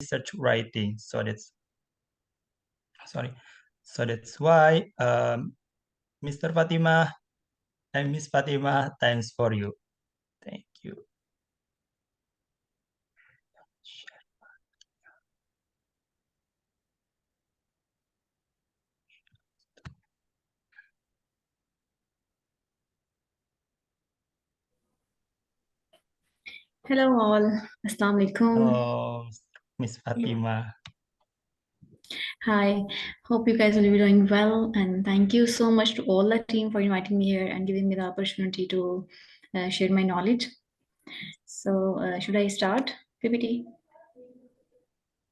research writing. So that's why Mr. Fatima and Miss Fatima, thanks for you. Thank you. Hello all. Assalamu alaikum. Hello, Miss Fatima. Hi. Hope you guys will be doing well, and thank you so much to all the team for inviting me here and giving me the opportunity to share my knowledge. So should I start, PPT?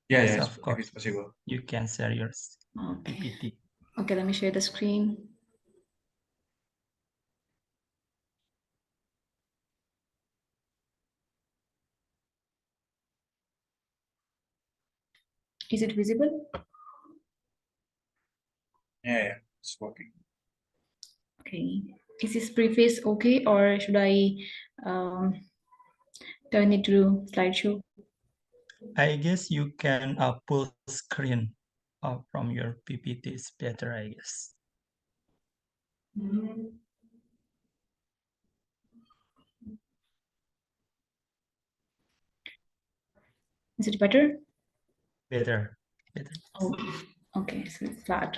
Yes, of course. Possible. You can share your PPT. Okay, let me share the screen. Is it visible? Yeah, it's working. Okay. Is this preface okay, or should I turn it to slideshow? I guess you can pull screen from your PPT is better, I guess. Is it better? Better. Okay, so it's flat.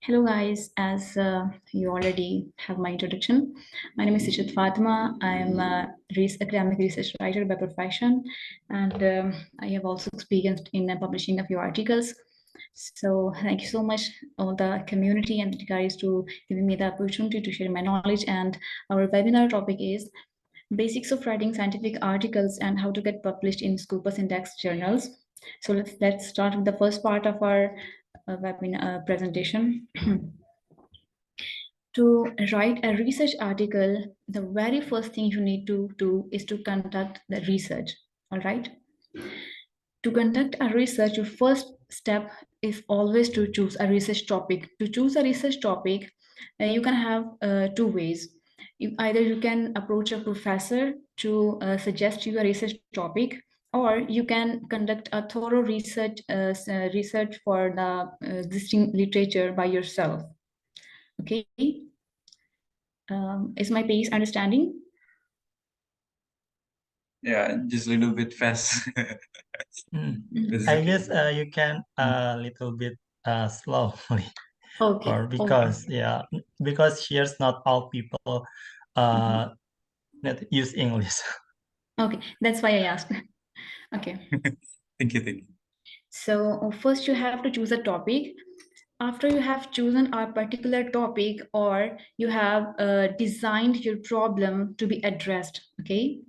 Hello guys, as you already have my introduction, my name is Sijit Fatima. I am a academic research writer by profession, and I have also experienced in publishing a few articles. So thank you so much all the community and the Dikaris to giving me the opportunity to share my knowledge. And our webinar topic is Basics of Writing Scientific Articles and How to Get Published in Scopus Index Journals. So let's start with the first part of our webinar presentation. To write a research article, the very first thing you need to do is to conduct the research, all right? To conduct a research, your first step is always to choose a research topic. To choose a research topic, you can have two ways. Either you can approach a professor to suggest you a research topic, or you can conduct a thorough research for the existing literature by yourself. Okay, is my pace understanding? Yeah, just a little bit fast. I guess you can a little bit slowly. Okay. Or because because here's not all people that use English. Okay, that's why I asked. Okay. Thank you. So first you have to choose a topic. After you have chosen a particular topic, or you have designed your problem to be addressed, okay?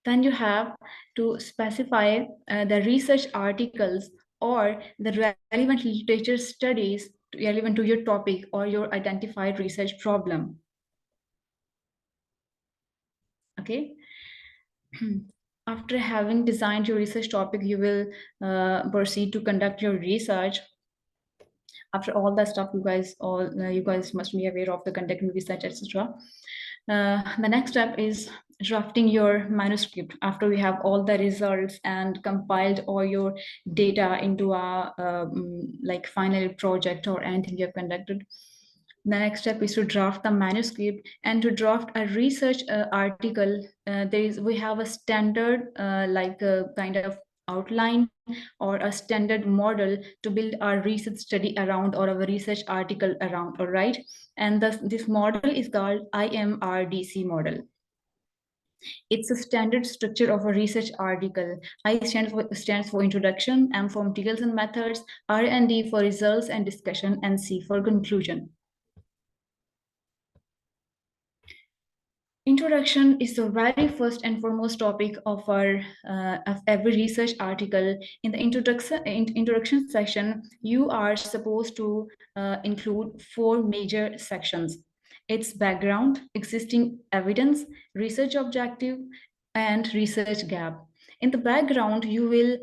Then you have to specify the research articles or the relevant literature studies relevant to your topic or your identified research problem. Okay. After having designed your research topic, you will proceed to conduct your research. After all that stuff, you guys must be aware of the conducting research, etc. The next step is drafting your manuscript. After we have all the results and compiled all your data into a like final project or anything you have conducted, the next step is to draft the manuscript. And to draft a research article, we have a standard like a kind of outline or a standard model to build our research study around or our research article around, all right? And this model is called IMRDC model. It's a standard structure of a research article. I stands for introduction, M for materials and methods, R&D for results and discussion, and C for conclusion. Introduction is the very first and foremost topic of every research article. In the introduction section, you are supposed to include 4 major sections. It's background, existing evidence, research objective, and research gap. In the background, you will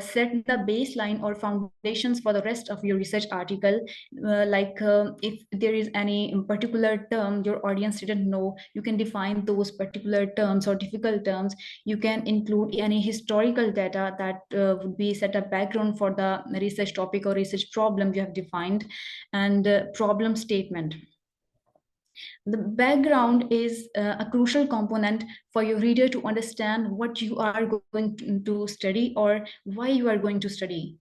set the baseline or foundations for the rest of your research article. If there is any particular term your audience didn't know, you can define those particular terms or difficult terms. You can include any historical data that would be set a background for the research topic or research problem you have defined, and problem statement. The background is a crucial component for your reader to understand what you are going to study, or why you are going to study,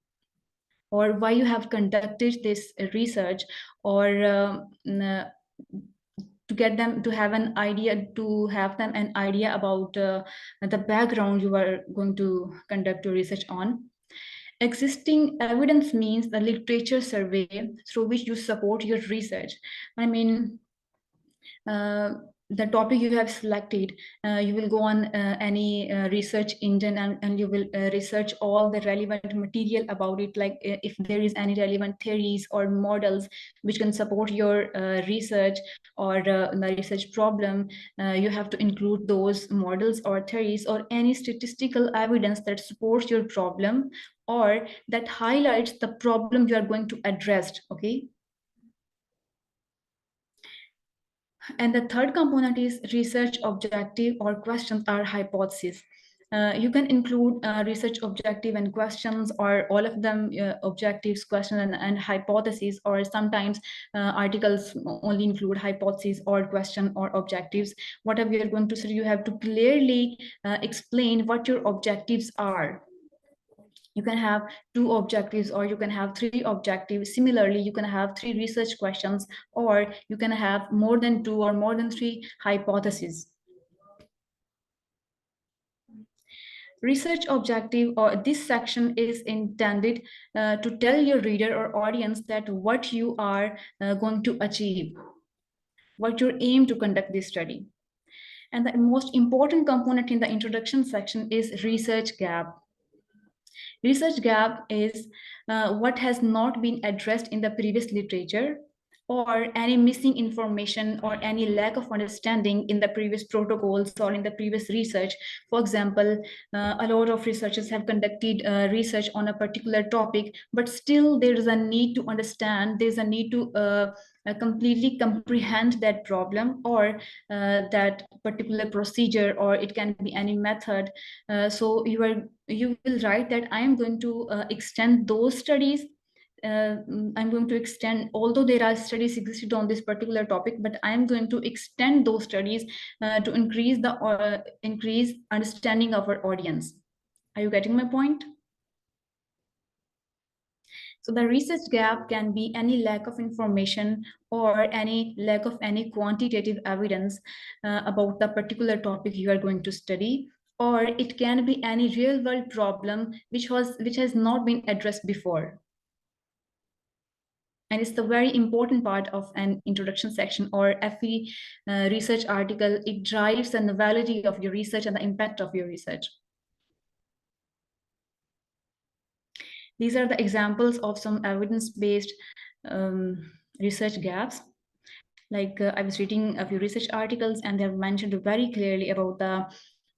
or why you have conducted this research, or to get them to have an idea, to have them an idea about the background you are going to conduct your research on. Existing evidence means the literature survey through which you support your research. I mean, the topic you have selected, you will go on any research engine, and you will research all the relevant material about it, like if there is any relevant theories or models which can support your research or the research problem. You have to include those models or theories or any statistical evidence that supports your problem or that highlights the problem you are going to address. Okay. And the third component is research objective or questions or hypotheses. You can include research objective and questions, or all of them objectives, questions, and hypotheses, or sometimes articles only include hypotheses or question or objectives. Whatever you're going to say, you have to clearly explain what your objectives are. You can have 2 objectives, or you can have 3 objectives. Similarly, you can have 3 research questions, or you can have more than 2 or more than 3 hypotheses. Research objective, or this section, is intended to tell your reader or audience that what you are going to achieve, what your aim to conduct this study. And the most important component in the introduction section is research gap. Research gap is what has not been addressed in the previous literature, or any missing information or any lack of understanding in the previous protocols or in the previous research. For example, a lot of researchers have conducted research on a particular topic, but still there is a need to understand, there's a need to completely comprehend that problem, or that particular procedure, or it can be any method. So you will write that I am going to extend those studies. I'm going to extend, although there are studies existed on this particular topic, but I am going to extend those studies to increase understanding of our audience. Are you getting my point? So the research gap can be any lack of information or any lack of any quantitative evidence about the particular topic you are going to study, or it can be any real world problem which has not been addressed before. And it's the very important part of an introduction section or FE research article. It drives the novelty of your research and the impact of your research. These are the examples of some evidence-based research gaps. Like I was reading a few research articles, and they have mentioned very clearly about the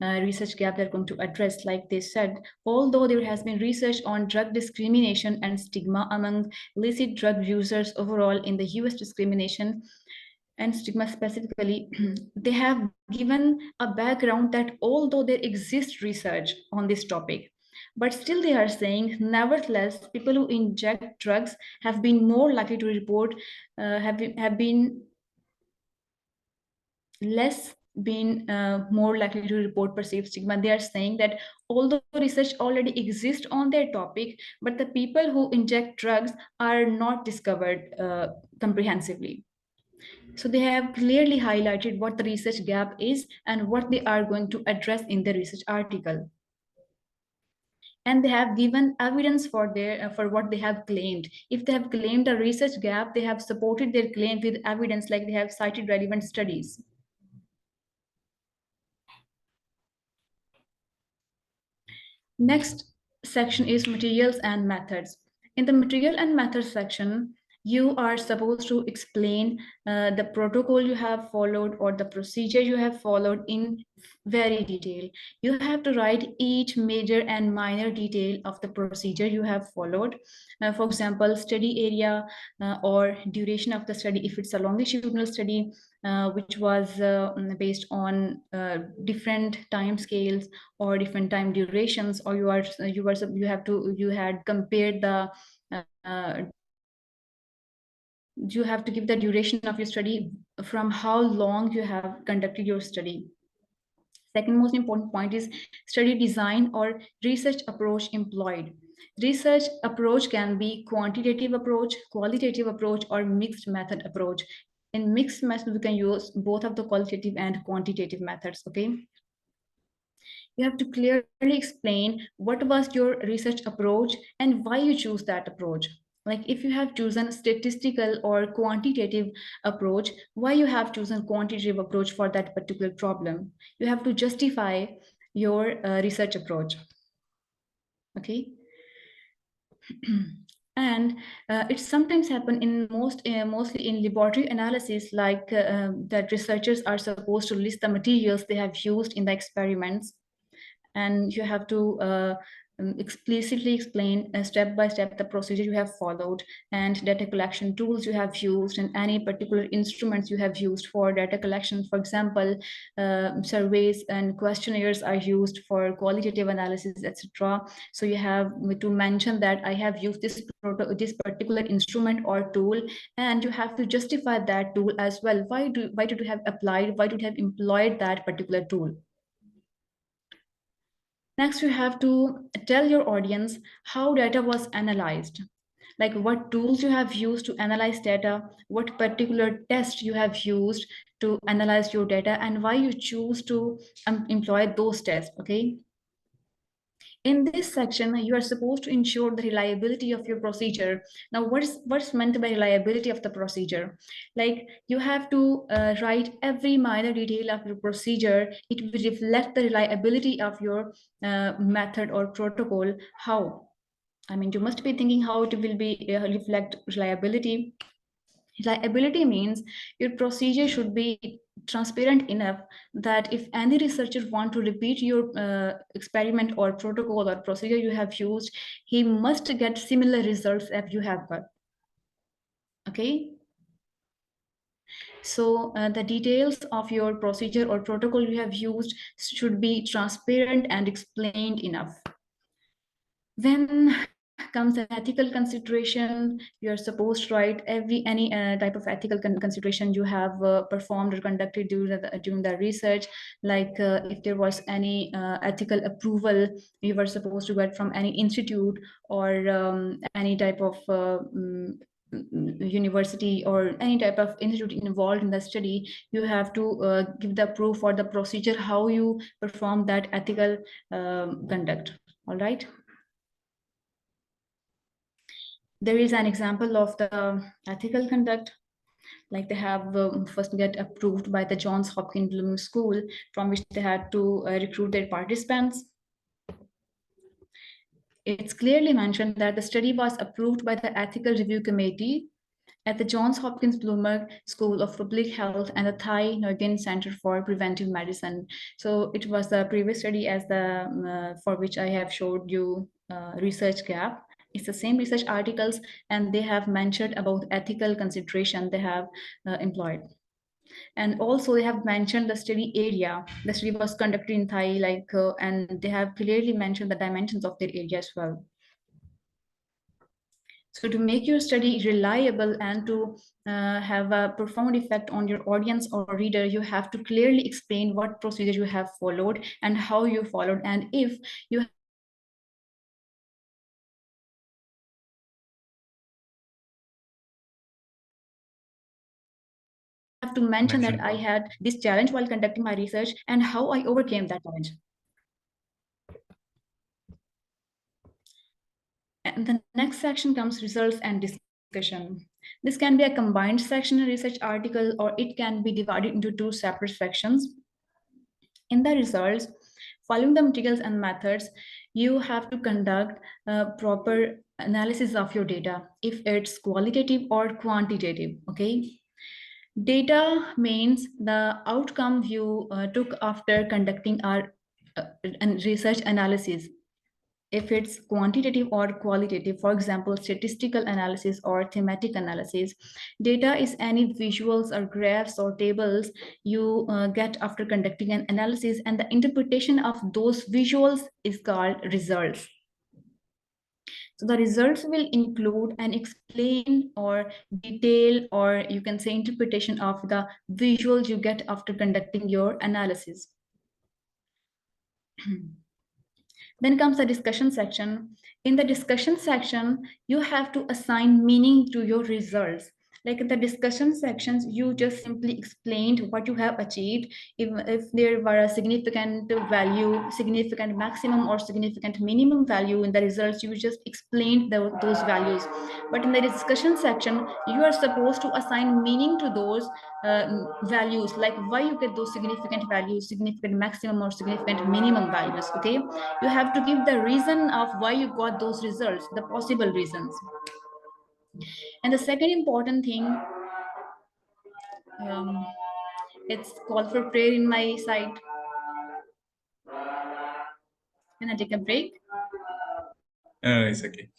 research gap they're going to address. Like they said, although there has been research on drug discrimination and stigma among illicit drug users overall in the US, discrimination and stigma specifically, they have given a background that although there exists research on this topic, but still they are saying, nevertheless, people who inject drugs have been more likely to report, have been less been more likely to report perceived stigma. They are saying that although research already exists on their topic, but the people who inject drugs are not discovered comprehensively. So they have clearly highlighted what the research gap is and what they are going to address in the research article. And they have given evidence for what they have claimed. If they have claimed a research gap, they have supported their claim with evidence, like they have cited relevant studies. Next section is materials and methods. In the material and methods section, You are supposed to explain the protocol you have followed or the procedure you have followed in very detail. You have to write each major and minor detail of the procedure you have followed. For example, study area or duration of the study, if it's a longitudinal study, which was based on different time scales or different time durations, or you had compared the you have to give the duration of your study from how long you have conducted your study. Second most important point is study design or research approach employed. Research approach can be quantitative approach, qualitative approach, or mixed method approach. In mixed method, we can use both of the qualitative and quantitative methods, okay? You have to clearly explain what was your research approach and why you choose that approach. Like if you have chosen statistical or quantitative approach, why you have chosen quantitative approach for that particular problem. You have to justify your research approach. Okay. And it sometimes happen in mostly in laboratory analysis, like that researchers are supposed to list the materials they have used in the experiments, and you have to explicitly explain step by step the procedure you have followed and data collection tools you have used and any particular instruments you have used for data collection. For example, surveys and questionnaires are used for qualitative analysis, etc. So you have to mention that I have used this particular instrument or tool, and you have to justify that tool as well. Why did you have employed that particular tool? Next, you have to tell your audience how data was analyzed, like what tools you have used to analyze data, what particular test you have used to analyze your data, and why you choose to employ those tests, okay? In this section, you are supposed to ensure the reliability of your procedure. Now, what's meant by reliability of the procedure? Like you have to write every minor detail of your procedure. It will reflect the reliability of your method or protocol. How? I mean, you must be thinking how it will be reflect reliability. Reliability means your procedure should be transparent enough that if any researcher want to repeat your experiment or protocol or procedure you have used, he must get similar results as you have got. Okay. So the details of your procedure or protocol you have used should be transparent and explained enough. Then comes the ethical consideration. You're supposed to write any type of ethical consideration you have performed or conducted during the research, like if there was any ethical approval you were supposed to get from any institute or any type of university or any type of institute involved in the study. You have to give the proof for the procedure how you perform that ethical conduct. All right. There is an example of the ethical conduct, like they have first get approved by the Johns Hopkins Blooming School, from which they had to recruit their participants. It's clearly mentioned that the study was approved by the Ethical Review Committee at the Johns Hopkins Bloomberg School of Public Health and the Thai Nguyen Center for Preventive Medicine. So it was the previous study as the for which I have showed you research gap. It's the same research articles, and they have mentioned about ethical consideration they have employed. And also they have mentioned the study area. The study was conducted in Thai, and they have clearly mentioned the dimensions of their area as well. So to make your study reliable and to have a profound effect on your audience or reader, you have to clearly explain what procedure you have followed and how you followed. And if you have to mention that I had this challenge while conducting my research and how I overcame that challenge. And the next section comes results and discussion. This can be a combined section in a research article, or it can be divided into two separate sections. In the results, Following the materials and methods, you have to conduct a proper analysis of your data, if it's qualitative or quantitative. Okay. Data means the outcome you took after conducting our research analysis, if it's quantitative or qualitative, for example, statistical analysis or thematic analysis. Data is any visuals or graphs or tables you get after conducting an analysis, and the interpretation of those visuals is called results. So the results will include and explain or detail, or you can say interpretation of the visuals you get after conducting your analysis. Then comes the discussion section. In the discussion section, you have to assign meaning to your results. Like in the discussion sections, you just simply explained what you have achieved. If there were a significant value, significant maximum or significant minimum value in the results, you just explained those values. But in the discussion section, you are supposed to assign meaning to those values, like why you get those significant values, significant maximum or significant minimum values. Okay, you have to give the reason of why you got those results, the possible reasons. And the second important thing, it's call for prayer in my side. Can I take a break? It's okay.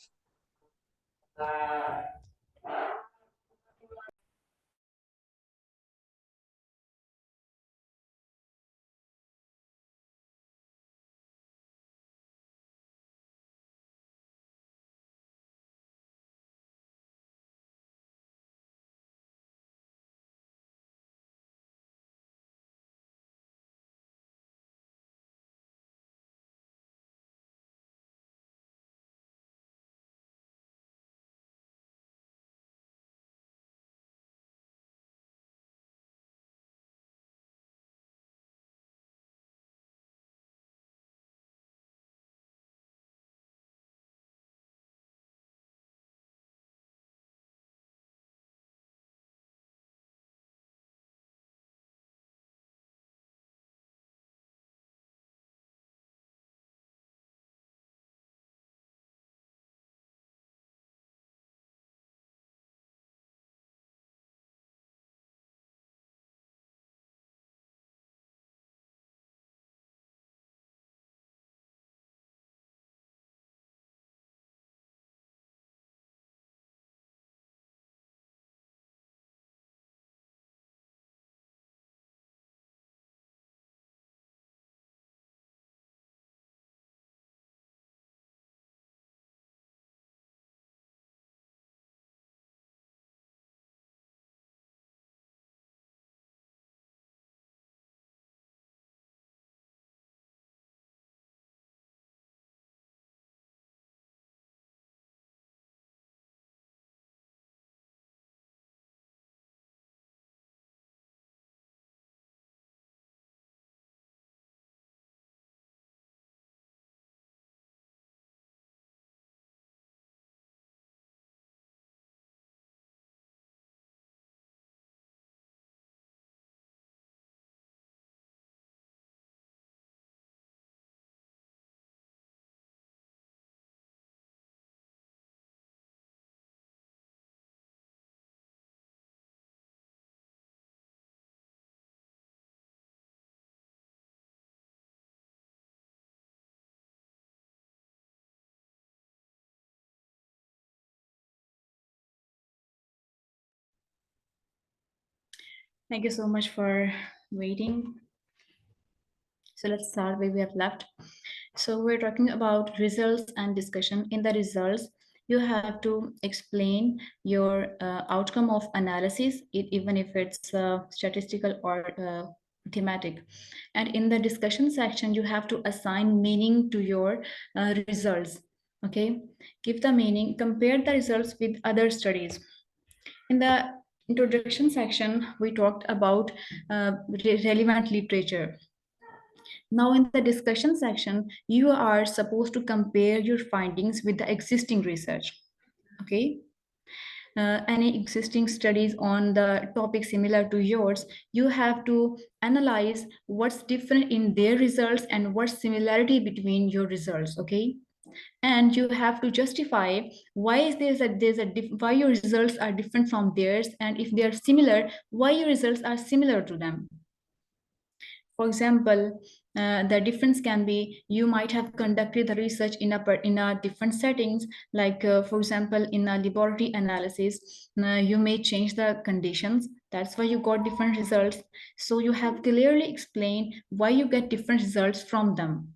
Thank you so much for waiting. So let's start where we have left. So we're talking about results and discussion. In the results, you have to explain your outcome of analysis, even if it's statistical or thematic. And in the discussion section, you have to assign meaning to your results. Okay, give the meaning, compare the results with other studies. In the introduction section, we talked about relevant literature. Now in the discussion section, you are supposed to compare your findings with the existing research. Okay. any existing studies on the topic similar to yours, you have to analyze what's different in their results and what's similarity between your results, okay? And you have to justify why is why your results are different from theirs, and if they are similar, why your results are similar to them. For example, the difference can be you might have conducted the research in a different settings, like for example in a laboratory analysis, you may change the conditions, that's why you got different results. So you have clearly explained why you get different results from them.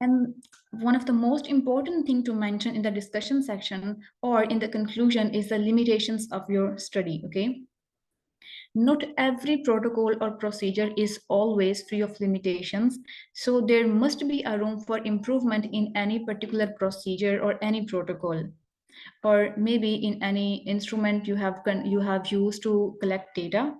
And one of the most important thing to mention in the discussion section or in the conclusion is the limitations of your study, okay? Not every protocol or procedure is always free of limitations, so there must be a room for improvement in any particular procedure or any protocol, or maybe in any instrument you have used to collect data.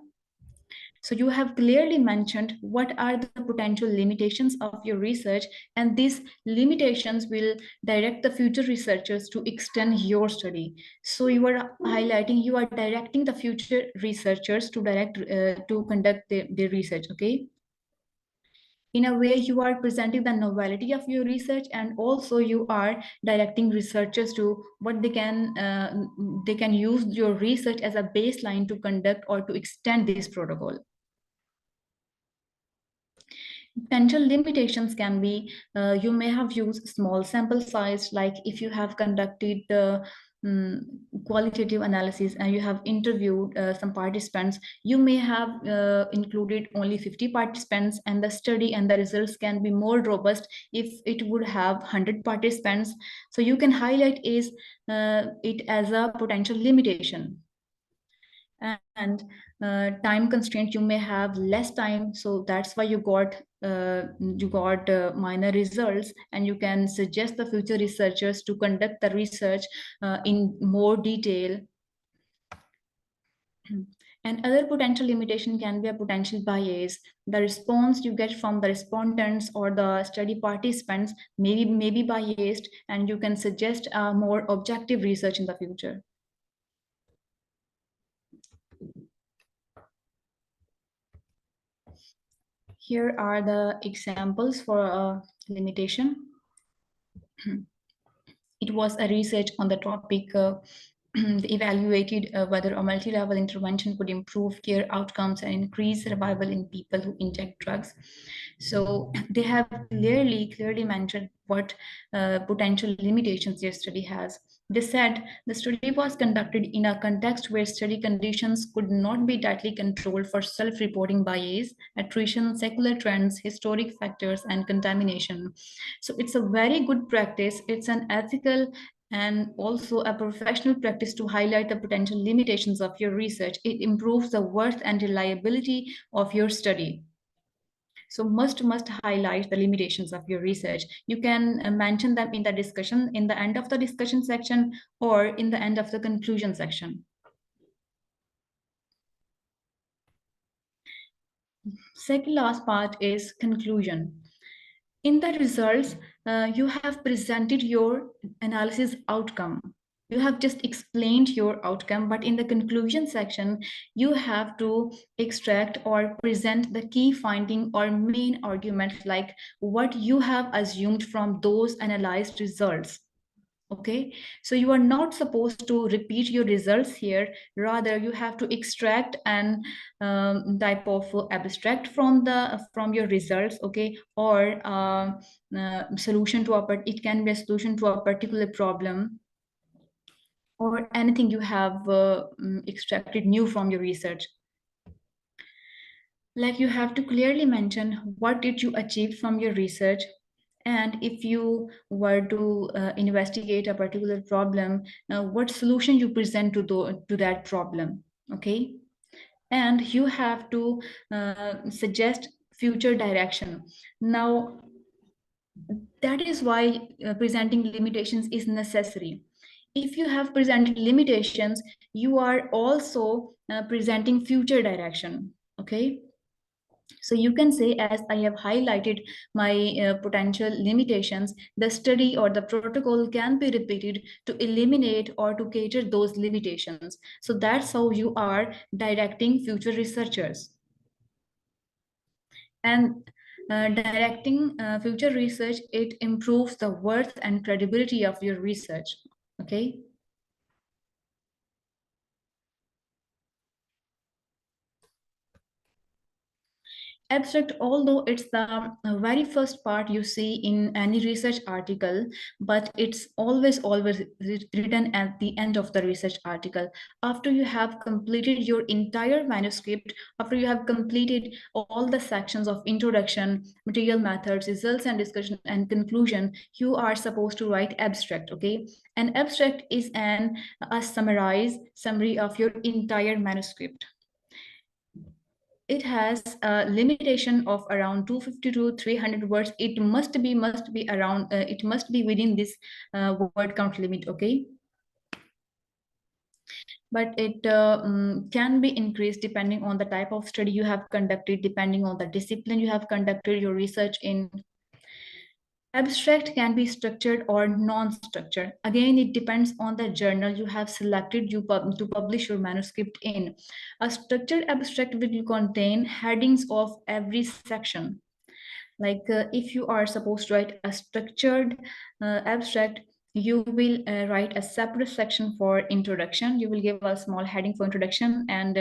So you have clearly mentioned what are the potential limitations of your research, and these limitations will direct the future researchers to extend your study. So you are highlighting, you are directing the future researchers to conduct their research, okay? In a way, you are presenting the novelty of your research, and also you are directing researchers to what they can use your research as a baseline to conduct or to extend this protocol. Potential limitations can be you may have used small sample size, like if you have conducted the qualitative analysis and you have interviewed some participants, you may have included only 50 participants, and the study and the results can be more robust if it would have 100 participants. So you can highlight it as a potential limitation. And time constraint, you may have less time, so that's why you got minor results, and you can suggest the future researchers to conduct the research in more detail. And other potential limitation can be a potential bias. The response you get from the respondents or the study participants may be biased, and you can suggest a more objective research in the future. Here are the examples for a limitation. It was a research on the topic evaluated whether a multi-level intervention could improve care outcomes and increase survival in people who inject drugs. So they have clearly mentioned what potential limitations their study has. They said the study was conducted in a context where study conditions could not be tightly controlled for self-reporting bias, attrition, secular trends, historic factors, and contamination. So it's a very good practice. It's an ethical and also a professional practice to highlight the potential limitations of your research. It improves the worth and reliability of your study. So must highlight the limitations of your research. You can mention them in the discussion, in the end of the discussion section, or in the end of the conclusion section. Second last part is conclusion. In the results, you have presented your analysis outcome. You have just explained your outcome, but in the conclusion section, you have to extract or present the key finding or main argument, like what you have assumed from those analyzed results. Okay, so you are not supposed to repeat your results here. Rather, you have to extract an type of abstract from your results. Okay, or solution to it can be a solution to a particular problem, or anything you have extracted new from your research. Like you have to clearly mention what did you achieve from your research, and if you were to investigate a particular problem, what solution you present to that problem, okay? And you have to suggest future direction. Now, that is why presenting limitations is necessary. If you have presented limitations, you are also presenting future direction, okay? So you can say, as I have highlighted my potential limitations, the study or the protocol can be repeated to eliminate or to cater those limitations. So that's how you are directing future researchers. And directing future research, it improves the worth and credibility of your research. Okay. Abstract, although it's the very first part you see in any research article, but it's always written at the end of the research article. After you have completed your entire manuscript, after you have completed all the sections of introduction, material methods, results and discussion and conclusion, you are supposed to write abstract. Okay. An abstract is a summary of your entire manuscript. It has a limitation of around 250 to 300 words. It must be around, it must be within this word count limit. Okay. But it can be increased depending on the type of study you have conducted, depending on the discipline you have conducted your research in. Abstract can be structured or non-structured. Again, it depends on the journal you have selected to publish your manuscript in. A structured abstract will contain headings of every section. Like if you are supposed to write a structured abstract, you will write a separate section for introduction. You will give a small heading for introduction and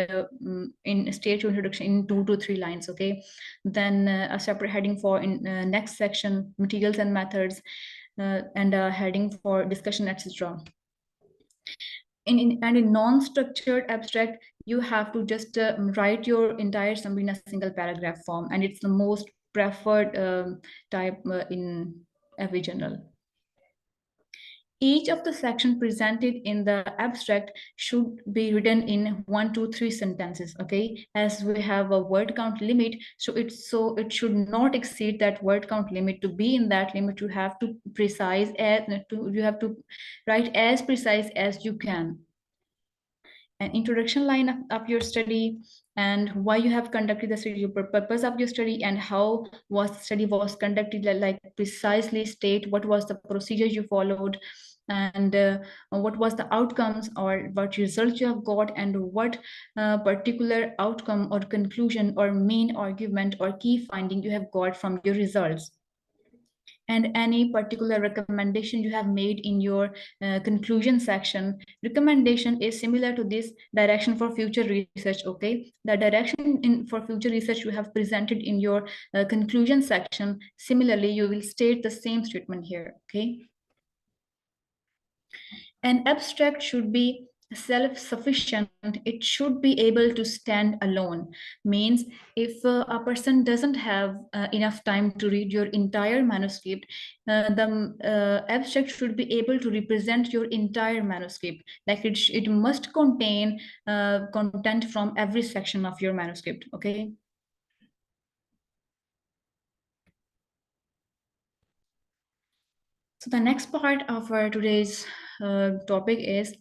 in state your introduction in 2 to 3 lines. Okay. Then a separate heading for in next section, materials and methods, and a heading for discussion, etc. And in non-structured abstract, you have to just write your entire summary in a single paragraph form, and it's the most preferred type in every journal. Each of the section presented in the abstract should be written in 1 to 3 sentences. Okay, as we have a word count limit, so it should not exceed that word count limit. To be in that limit, you have to write as precise as you can. An introduction line of your study, and why you have conducted the study, your purpose of your study, and how was the study was conducted. Like precisely state what was the procedure you followed, and what was the outcomes or what results you have got, and what particular outcome or conclusion or main argument or key finding you have got from your results, and any particular recommendation you have made in your conclusion section. Recommendation is similar to this direction for future research. Okay, the direction for future research you have presented in your conclusion section. Similarly, you will state the same statement here. Okay. An abstract should be self-sufficient. It should be able to stand alone. Means if a person doesn't have enough time to read your entire manuscript, the abstract should be able to represent your entire manuscript. Like it must contain content from every section of your manuscript. Okay. So the next part of our today's topic is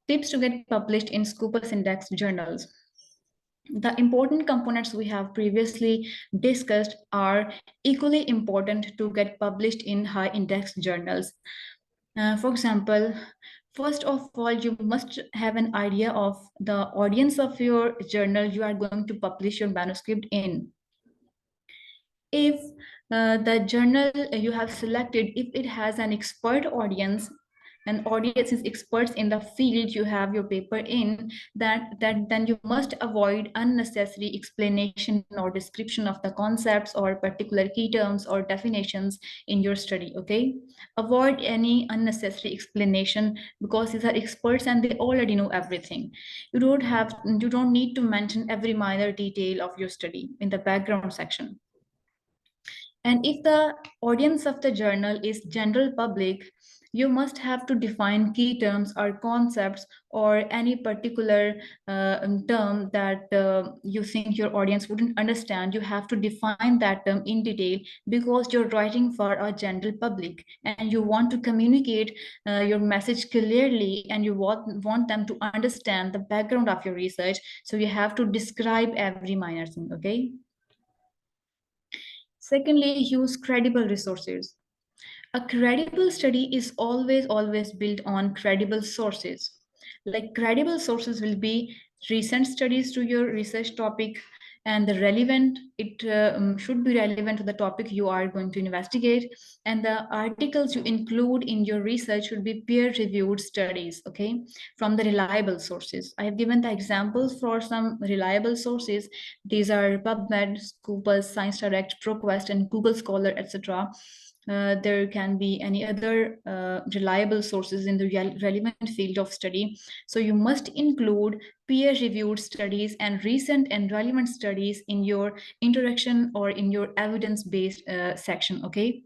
tips to get published in Scopus index journals. The important components we have previously discussed are equally important to get published in high index journals. For example, first of all, you must have an idea of the audience of your journal you are going to publish your manuscript in. If the journal you have selected, if it has an expert audience, an audience is experts in the field you have your paper in, then you must avoid unnecessary explanation or description of the concepts or particular key terms or definitions in your study. Okay, avoid any unnecessary explanation, because these are experts and they already know everything. You don't need to mention every minor detail of your study in the background section. And if the audience of the journal is general public, you must have to define key terms or concepts or any particular term that you think your audience wouldn't understand. You have to define that term in detail, because you're writing for a general public and you want to communicate your message clearly, and you want them to understand the background of your research. So you have to describe every minor thing. Okay. Secondly, use credible resources. A credible study is always built on credible sources. Like credible sources will be recent studies to your research topic, and the relevant, it should be relevant to the topic you are going to investigate, and the articles you include in your research should be peer reviewed studies, okay, from the reliable sources. I have given the examples for some reliable sources. These are PubMed, Scopus, Science Direct, ProQuest, and Google Scholar, etc. There can be any other reliable sources in the relevant field of study. So you must include peer-reviewed studies and recent and relevant studies in your introduction or in your evidence-based section, okay?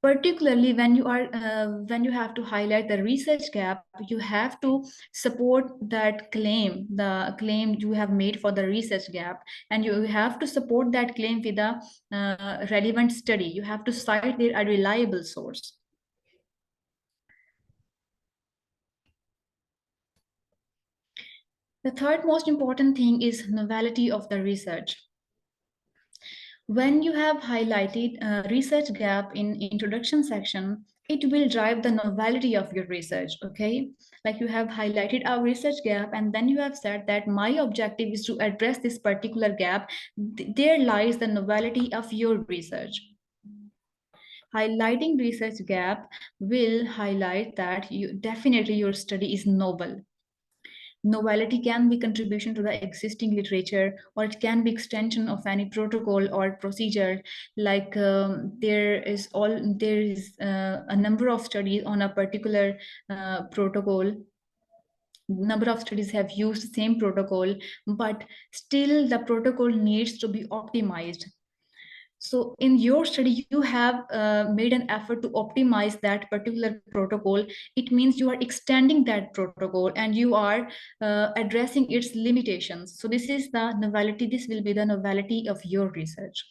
Particularly when you have to highlight the research gap, you have to support that claim, the claim you have made for the research gap, and you have to support that claim with a relevant study. You have to cite there a reliable source. The third most important thing is novelty of the research. When you have highlighted a research gap in introduction section, it will drive the novelty of your research, okay? Like you have highlighted a research gap and then you have said that my objective is to address this particular gap. There lies the novelty of your research. Highlighting research gap will highlight that definitely your study is novel. Novelty can be contribution to the existing literature, or it can be extension of any protocol or procedure. Like there is a number of studies on a particular protocol. Number of studies have used the same protocol, but still the protocol needs to be optimized. So in your study, you have made an effort to optimize that particular protocol. It means you are extending that protocol and you are addressing its limitations. So this is the novelty. This will be the novelty of your research.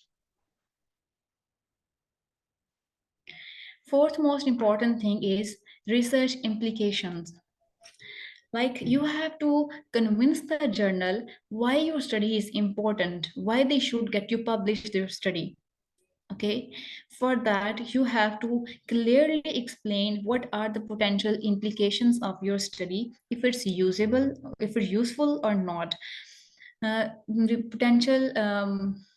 Fourth most important thing is research implications. Like you have to convince the journal why your study is important, why they should get you published their study. Okay, for that you have to clearly explain what are the potential implications of your study, if it's usable, if it's useful or not. The potential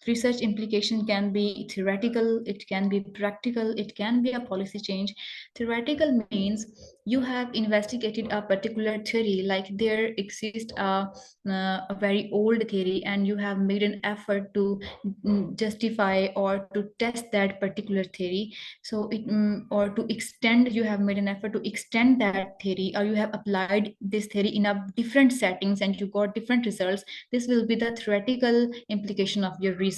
research implication can be theoretical, it can be practical, it can be a policy change. Theoretical means you have investigated a particular theory, like there exists a very old theory and you have made an effort to justify or to test that particular theory. So it or to extend, you have made an effort to extend that theory, or you have applied this theory in a different settings and you got different results. This will be the theoretical implication of your research.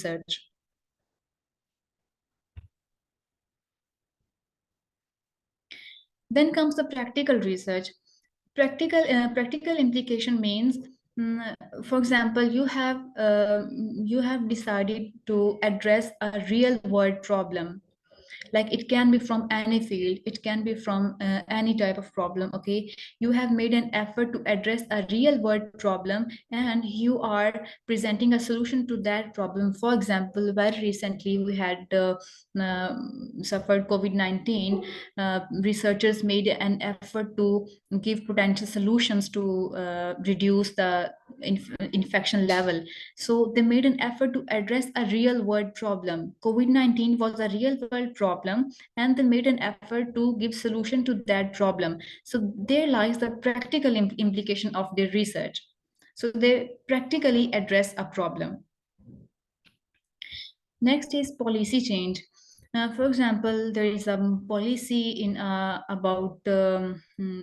Then comes the practical research. Practical implication means, for example, you have decided to address a real world problem. Like it can be from any field, it can be from any type of problem, okay? You have made an effort to address a real world problem and you are presenting a solution to that problem. For example, very recently we had suffered COVID-19. Researchers made an effort to give potential solutions to reduce the infection level. So they made an effort to address a real world problem. COVID-19 was a real world problem, and they made an effort to give solution to that problem. So there lies the practical implication of their research. So they practically address a problem. Next is policy change. For example, there is a policy in about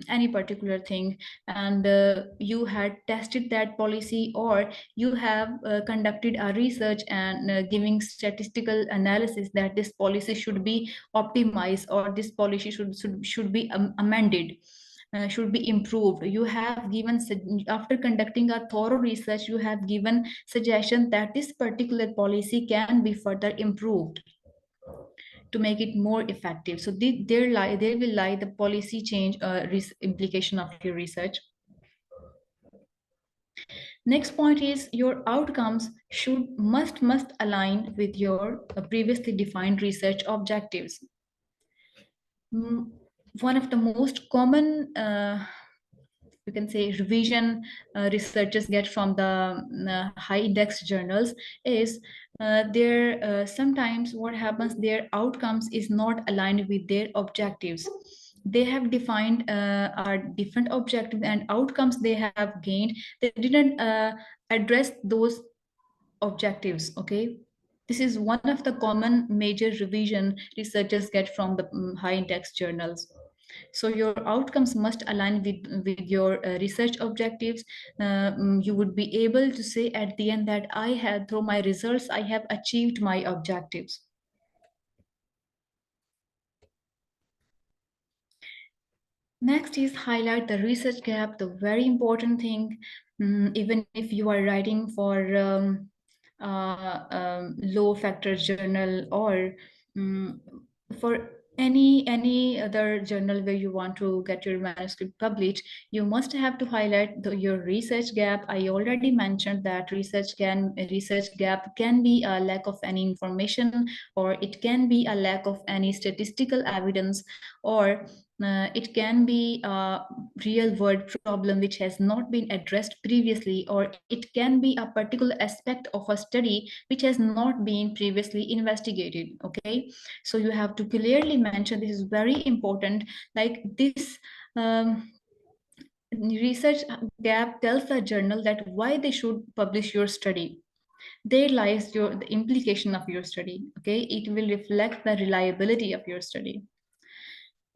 any particular thing, and you had tested that policy, or you have conducted a research and giving statistical analysis that this policy should be optimized, or this policy should be amended. Should be improved. You have given, after conducting a thorough research, you have given suggestion that this particular policy can be further improved to make it more effective. So there will lie the policy change implication of your research. Next point is your outcomes must align with your previously defined research objectives. Mm, One of the most common you can say revision researchers get from the high index journals is their sometimes what happens, their outcomes is not aligned with their objectives. They have defined are different objectives and outcomes they have gained, they didn't address those objectives. Okay, this is one of the common major revision researchers get from the high index journals. So your outcomes must align with your research objectives. You would be able to say at the end that I had, through my results, I have achieved my objectives. Next is highlight the research gap, the very important thing. Even if you are writing for low factor journal or for any other journal where you want to get your manuscript published, you must have to highlight your research gap. I already mentioned that research gap can be a lack of any information, or it can be a lack of any statistical evidence, or it can be a real world problem which has not been addressed previously, or it can be a particular aspect of a study which has not been previously investigated. Okay, so you have to clearly mention, this is very important, like this research gap tells the journal that why they should publish your study. There lies the implication of your study. Okay, it will reflect the reliability of your study.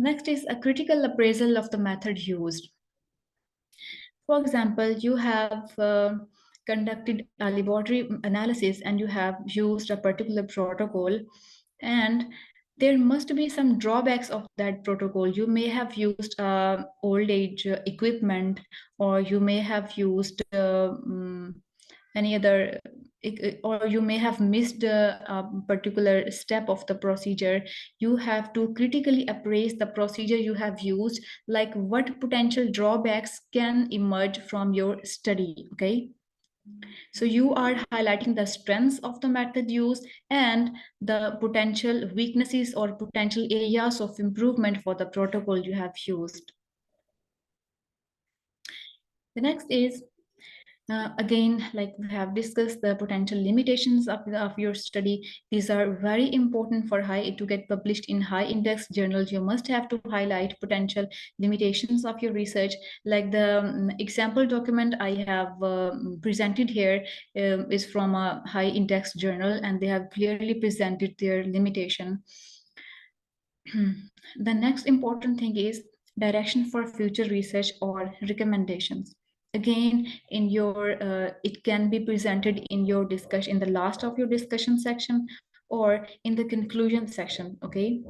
Next is a critical appraisal of the method used. For example, you have conducted a laboratory analysis and you have used a particular protocol, and there must be some drawbacks of that protocol. You may have used old age equipment, or you may have used any other, or you may have missed a particular step of the procedure. You have to critically appraise the procedure you have used, like what potential drawbacks can emerge from your study. Okay, so you are highlighting the strengths of the method used and the potential weaknesses or potential areas of improvement for the protocol you have used. The next is again, like we have discussed, the potential limitations of your study. These are very important for high to get published in high index journals. You must have to highlight potential limitations of your research. Like the example document I have presented here is from a high index journal, and they have clearly presented their limitation. The next important thing is direction for future research or recommendations. Again, in your it can be presented in your discussion, in the last of your discussion section, or in the conclusion section. Okay,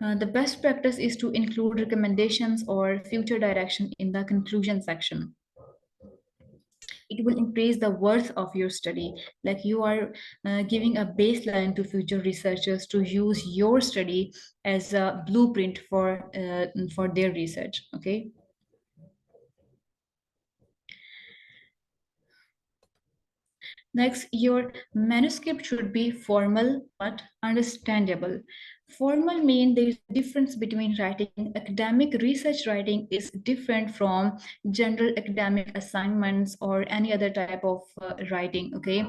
the best practice is to include recommendations or future direction in the conclusion section. It will increase the worth of your study, like you are giving a baseline to future researchers to use your study as a blueprint for their research. Okay, next, your manuscript should be formal but understandable. Formal means there is a difference between writing. Academic research writing is different from general academic assignments or any other type of writing. Okay,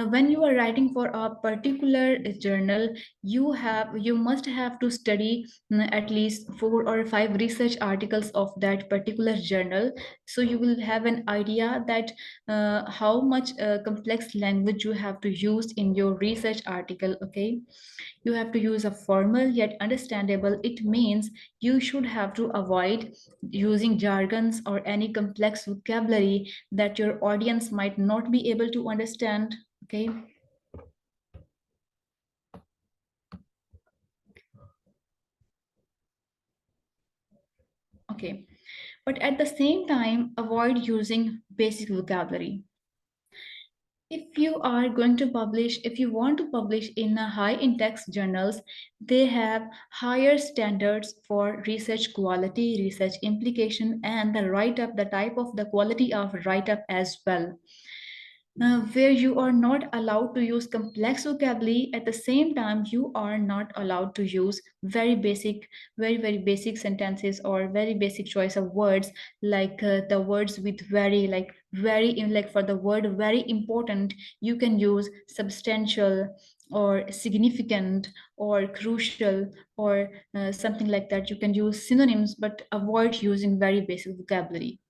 when you are writing for a particular journal, you must have to study at least 4 or 5 research articles of that particular journal, so you will have an idea that how much complex language you have to use in your research article. Okay, you have to use a formal yet understandable. It means you should have to avoid using jargons or any complex vocabulary that your audience might not be able to understand. Okay, okay, but at the same time avoid using basic vocabulary. If you are going to publish, if you want to publish in a high index journals, they have higher standards for research quality, research implication, and the write up, the type of the quality of write up as well. Where you are not allowed to use complex vocabulary, at the same time you are not allowed to use very basic, very basic sentences or very basic choice of words, like the words with very, like very like for the word very important you can use substantial or significant or crucial or something like that. You can use synonyms but avoid using very basic vocabulary.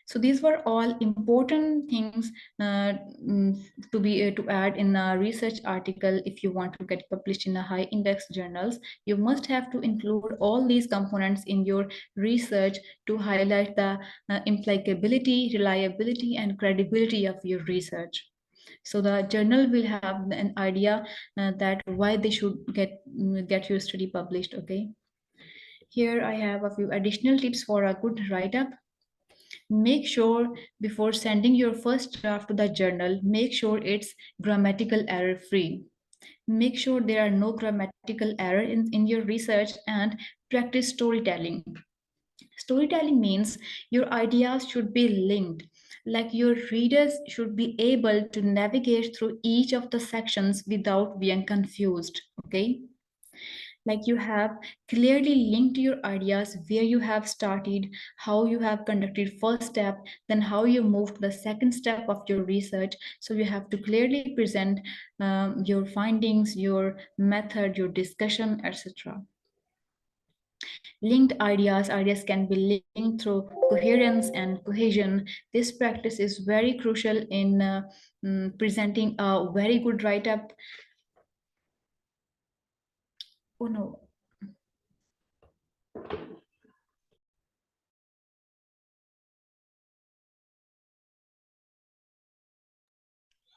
So these were all important things to be to add in a research article. If you want to get published in a high index journals, you must have to include all these components in your research to highlight the implicability, reliability, and credibility of your research. So the journal will have an idea that why they should get your study published. Okay. Here I have a few additional tips for a good write-up. Make sure before sending your first draft to the journal, make sure it's grammatical error free. Make sure there are no grammatical error in your research, and practice storytelling. Storytelling means your ideas should be linked, like your readers should be able to navigate through each of the sections without being confused. Okay, like you have clearly linked your ideas, where you have started, how you have conducted first step, then how you moved to the second step of your research. So you have to clearly present your findings, your method, your discussion, etc. Linked ideas can be linked through coherence and cohesion. This practice is very crucial in presenting a very good write-up. Oh no.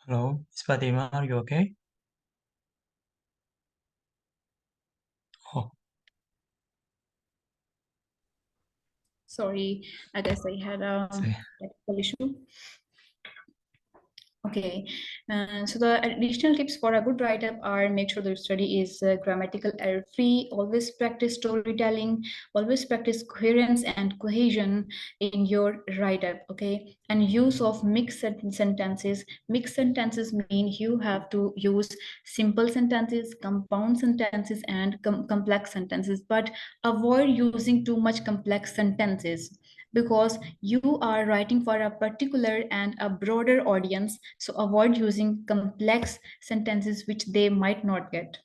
Hello, Miss Fatima, are you okay? Oh, Sorry, I guess I had a sorry. technical issue. Okay, so the additional tips for a good write-up are: make sure the study is grammatical error-free, always practice storytelling, always practice coherence and cohesion in your write-up, okay? And use of mixed sentences. Mixed sentences mean you have to use simple sentences, compound sentences, and complex sentences, but avoid using too much complex sentences, because you are writing for a particular and a broader audience. So avoid using complex sentences which they might not get.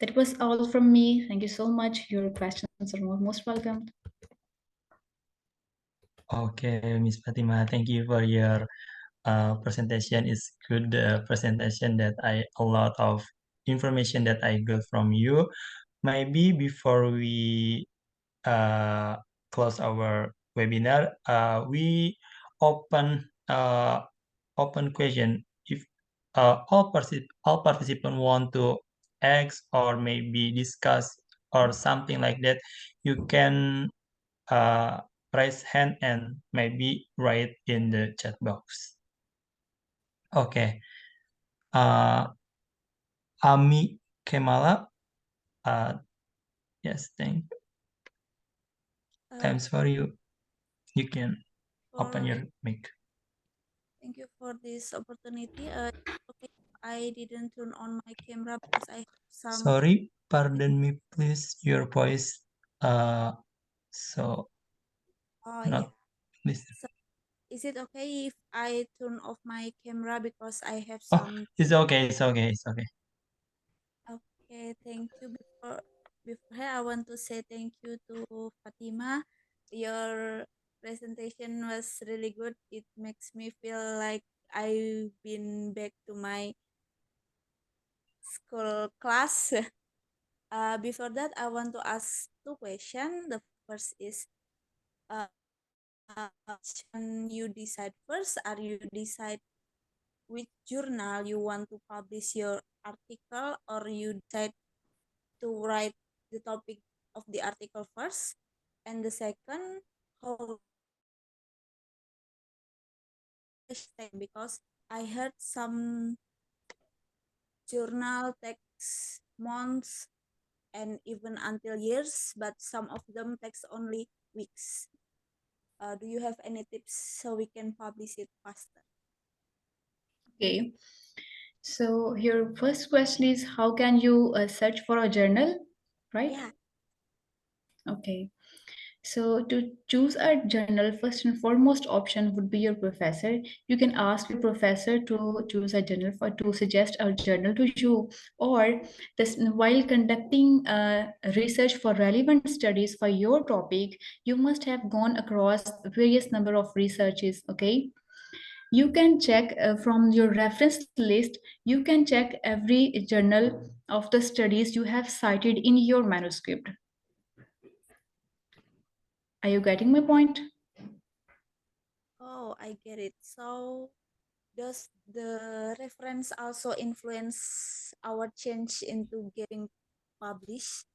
That was all from me. Thank you so much. Your questions are most welcome. Okay, Miss Fatima, thank you for your presentation. It's good presentation that a lot of information that I got from you. Maybe before we uh, close our webinar, we open open question. If all participants want to ask or maybe discuss or something like that, you can uh, raise hand and maybe write in the chat box. Okay. Uh, Ami Kemala. Uh, yes, thanks for you. You can open your mic. Thank you for this opportunity. Okay, I didn't turn on my camera because I have some. Sorry, pardon me, please. Your voice, so not listen. So, is it okay if I turn off my camera because I have Oh, some? it's okay. It's okay. It's okay. Okay, thank you. Before I want to say thank you to Fatima. Your presentation was really good. It makes me feel like I've been back to my school class. Before that, I want to ask two questions. The first is, uh, you decide first, or you decide which journal you want to publish your article, or you decide to write the topic of the article first, and the second, how hashtag, because I heard some journal takes months and even until years, but some of them takes only weeks. Do you have any tips so we can publish it faster? Okay. So your first question is how can you search for a journal, right? Yeah. Okay. So to choose a journal, first and foremost option would be your professor. You can ask your professor to choose a journal for to suggest a journal to you, or this while conducting research for relevant studies for your topic, you must have gone across various number of researches. Okay, you can check from your reference list. You can check every journal of the studies you have cited in your manuscript. Are you getting my point? Oh, I get it. So does the reference also influence our change into getting published?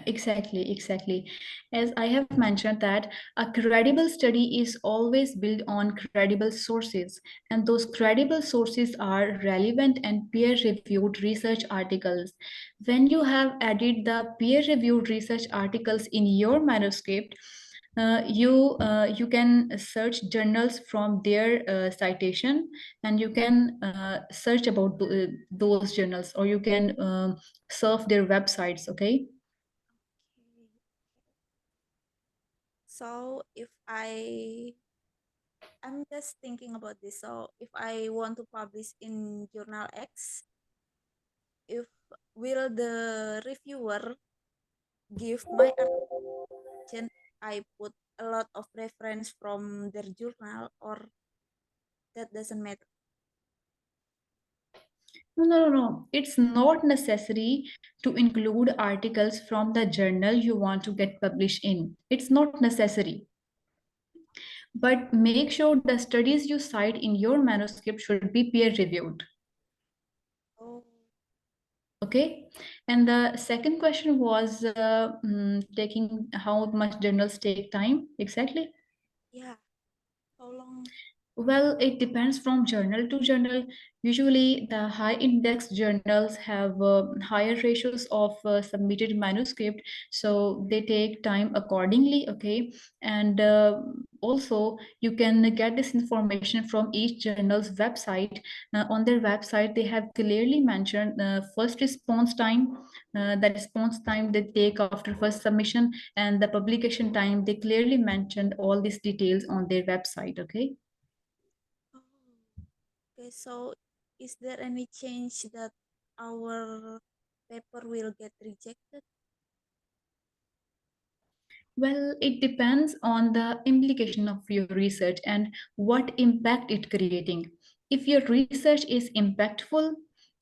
Exactly, exactly. As I have mentioned that a credible study is always built on credible sources, and those credible sources are relevant and peer-reviewed research articles. When you have added the peer-reviewed research articles in your manuscript, you can search journals from their citation, and you can search about those journals, or you can surf their websites. Okay. Okay. So if I'm just thinking about this. So if I want to publish in Journal X, if will the reviewer give my article, I put a lot of reference from their journal, or that doesn't matter? No, no, no, no. It's not necessary to include articles from the journal you want to get published in. It's not necessary. But make sure the studies you cite in your manuscript should be peer reviewed. Oh, Okay. And the second question was taking how much journals take time exactly? yeah. How long? Well, it depends from journal to journal. Usually, the high index journals have higher ratios of submitted manuscript, so they take time accordingly. Okay, and also you can get this information from each journal's website. On their website, they have clearly mentioned first response time, the response time they take after first submission, and the publication time. They clearly mentioned all these details on their website. Okay. Oh, okay. So is there any change that our paper will get rejected? Well, it depends on the implication of your research and what impact it creating. If your research is impactful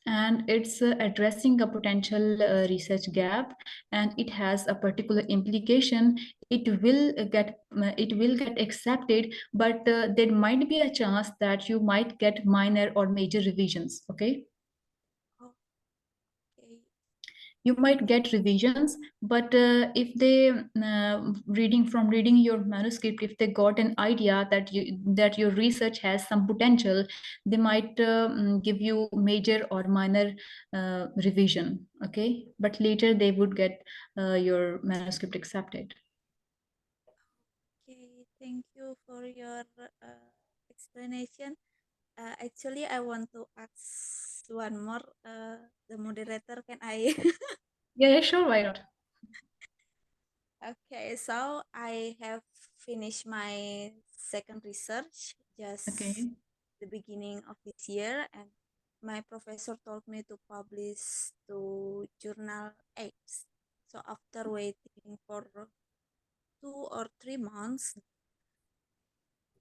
and it's addressing a potential research gap and it has a particular implication, it will get accepted, but there might be a chance that you might get minor or major revisions. Okay. Oh, okay. You might get revisions, but if they reading your manuscript, if they got an idea that your research has some potential, they might give you major or minor revision. Okay, but later they would get your manuscript accepted. Okay. Thank you for your explanation. Actually, I want to ask one more. The moderator, can I? Yeah, yeah, sure, why not? Okay, so I have finished my second research just Okay. the beginning of this year, and my professor told me to publish to Journal X. So after waiting for 2 or 3 months,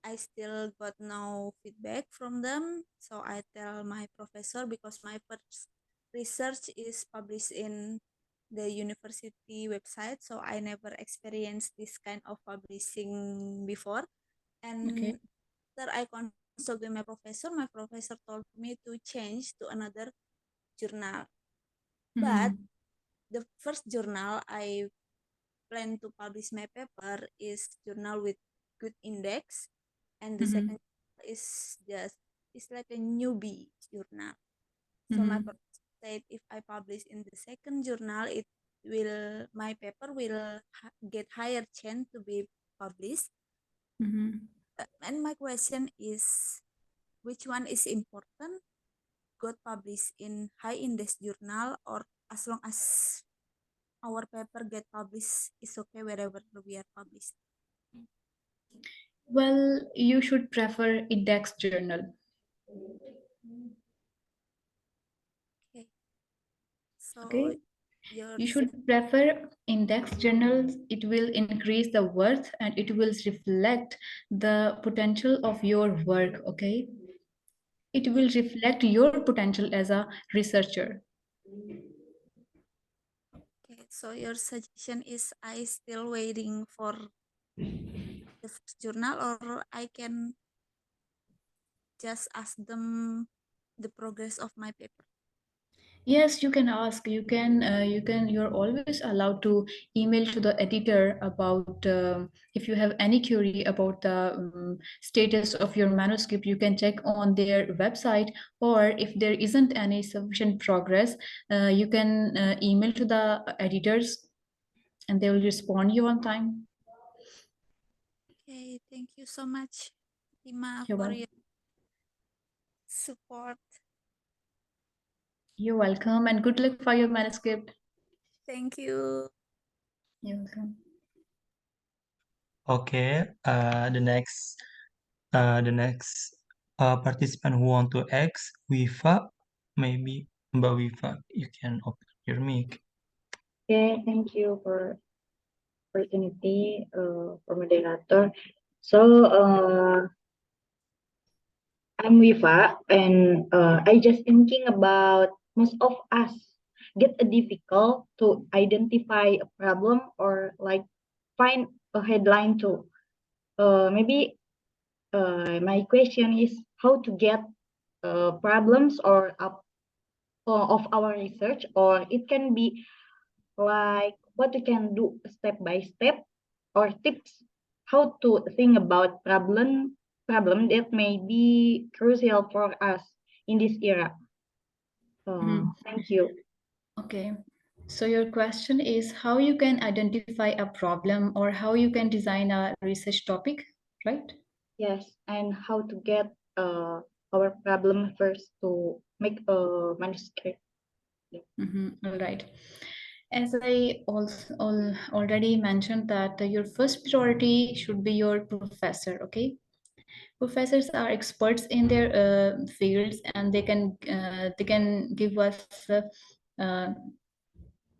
I still got no feedback from them. So I tell my professor, because my first research is published in the university website, so I never experienced this kind of publishing before. Okay. And after I consult with my professor told me to change to another journal. But Mhm. the first journal I plan to publish my paper is journal with good index, and the second is just it's like a newbie journal. So my professor said if I publish in the second journal, it will my paper will get higher chance to be published. And my question is, which one is important? Got published in high index journal, or as long as our paper get published, it's okay wherever we are published. Well, you should prefer index journal. Okay. So Okay. your You should prefer index journals. It will increase the worth and it will reflect the potential of your work. Okay. It will reflect your potential as a researcher. okay. So your suggestion is I still waiting for the first journal, or I can just ask them the progress of my paper. Yes, you can ask. You're always allowed to email to the editor about if you have any query about the status of your manuscript. You can check on their website, or if there isn't any sufficient progress, you can email to the editors, and they will respond you on time. Okay, thank you so much, Tima, You're for welcome. your support. You're welcome, and good luck for your manuscript. Thank you. You're welcome. Okay, the next participant who want to ask, Wifa, maybe Mbak Wifa, you can open your mic. Okay, thank you for opportunity for moderator. So I'm Wifa, and I just thinking about most of us get a difficult to identify a problem or like find a headline too. Maybe my question is how to get problems or up of our research, or it can be like what we can do step by step or tips how to think about problem that may be crucial for us in this era. Thank you. Okay. So your question is how you can identify a problem or how you can design a research topic, right? Yes, and how to get our problem first to make a manuscript. All right. As I also already mentioned that your first priority should be your professor, okay? Professors are experts in their fields, and they can give us uh,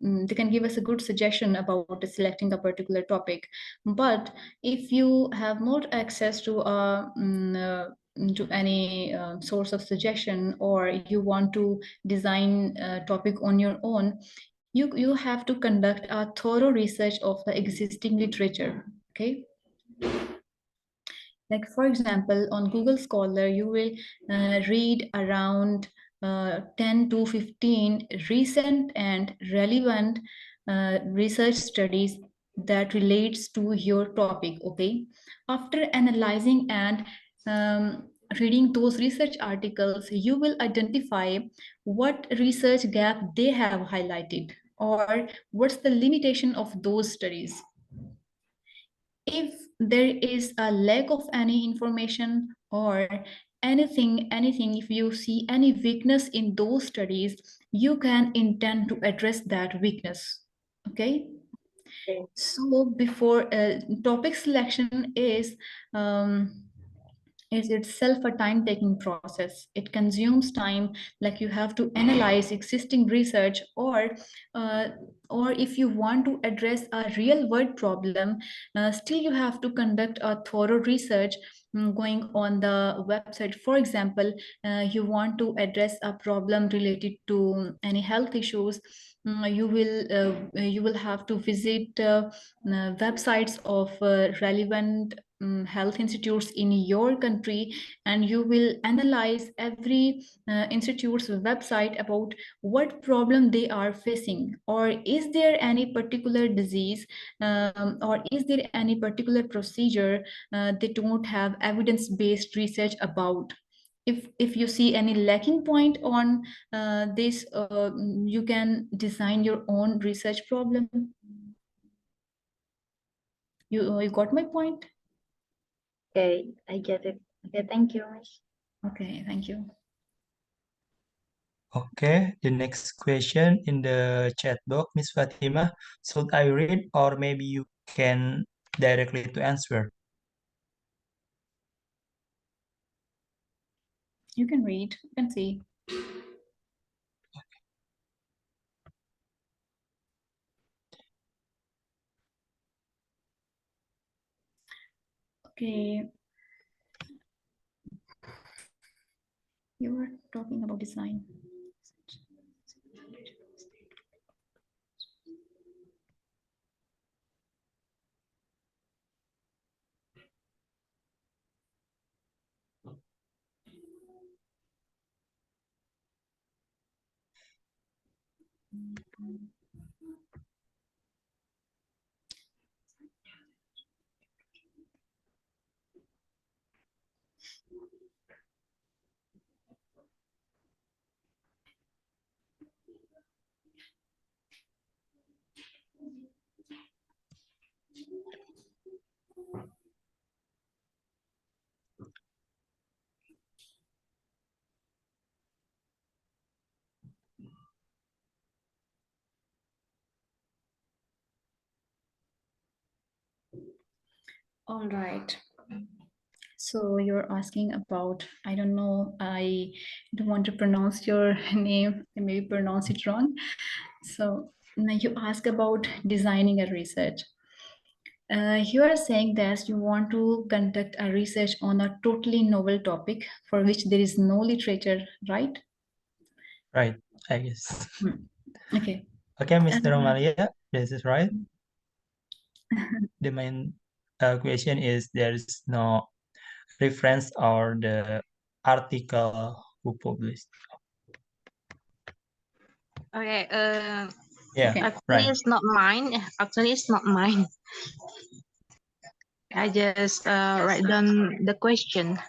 they can give us a good suggestion about selecting a particular topic. But if you have more access to any source of suggestion, or you want to design a topic on your own, you have to conduct a thorough research of the existing literature. Okay. Like for example, on Google Scholar, you will read around 10 to 15 recent and relevant research studies that relates to your topic. Okay. After analyzing and reading those research articles, you will identify what research gap they have highlighted, or what's the limitation of those studies. If there is a lack of any information or anything, if you see any weakness in those studies, you can intend to address that weakness. Okay. Okay. So before topic selection is itself a time-taking process. It consumes time, like you have to analyze existing research, uh, or if you want to address a real-world problem, still you have to conduct a thorough research, going on the website. For example, you want to address a problem related to any health issues, you will have to visit websites of relevant health institutes in your country, and you will analyze every institute's website about what problem they are facing, or is there any particular disease, or is there any particular procedure they don't have evidence-based research about. If you see any lacking point on this, you can design your own research problem. You got my point? Okay, I get it. Okay, thank you, Miss. Okay, thank you. Okay, the next question in the chat box, Miss Fatima. Should I read or maybe you can directly to answer? You can read, you can see. Okay. You were talking about design. All right. So you're asking about, I don't know, I don't want to pronounce your name, I maybe pronounce it wrong. So now you ask about designing a research. You are saying that you want to conduct a research on a totally novel topic for which there is no literature, right? Right, I guess. Okay. Okay, Mr. Romalia, this is right. The main question is there is no reference or the article who published. Okay. Yeah, Okay. Actually, right. it's not mine. Actually, it's not mine. I just write down the question.